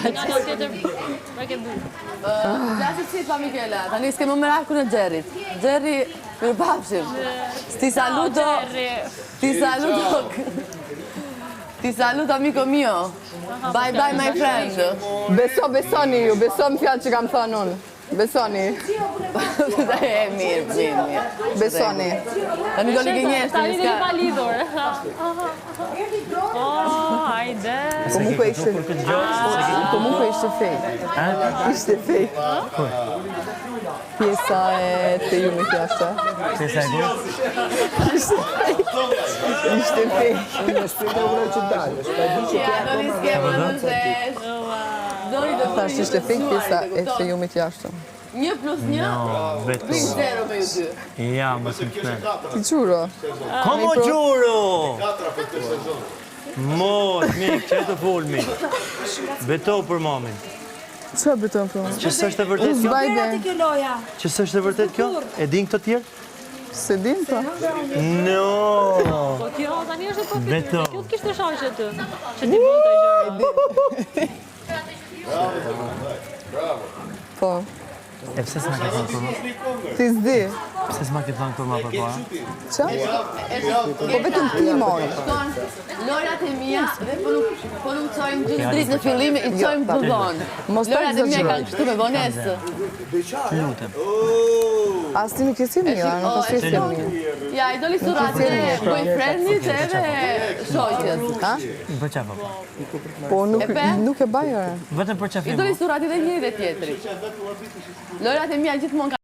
Nga tjetër, me ke bu. Flasit si pa Mikela, tani s'ke më meraku në Gjerrit. Gjerri, mirëpafshim. Ti saluto. Ti saluto. Ti saluto amico mio. Bye bye my friend. Besoni ju, beso më fjalë që kam thënë unë. Besoni. Mirë. Besoni. Tani do ligënjesh, Tani dhe pa lidhur. Hajde. Comunque ishte fej. Ishte fej. Pjesa e të ju me fjashtë. Pjesa e gurë? Ishte fej. Thash ishte fej pjesa e të ju me fjashtë. 1+1 Beto. bëjnë 0 me ju dy. Ja, mos më shpër. Ti quro. Como gjuro? Mos, mik, që të folmi. Beto për mamin. Qa beton për më? Që s'është e vërtet kjo? Zbajbe. Që s'është e vërtet kjo? E din këto tjerë? Se din pa? No. Po kjo tani është po Beto. kjo të kishte shaqe ty. Që ti mund të gjëra. Po. E pse s'ma ke thënë për mua? Ti s'di. Pse s'ma ke thënë për mua për para? Qa? Po vetëm ti mori. Lorat e mia dhe po nuk çojmë gjithë dritë në fillim, i çojmë bullon. Lorat e mia kanë kështu me vonesë. Lutem. As ti nuk e si mira, nuk e si mira. Ja, i doli surat e boyfriendit edhe shoqes. Ha? Për çfarë po? Po nuk e bajore. Vetëm për çfarë? I doli surati dhe njëri dhe tjetri. Lorat e mia gjithmonë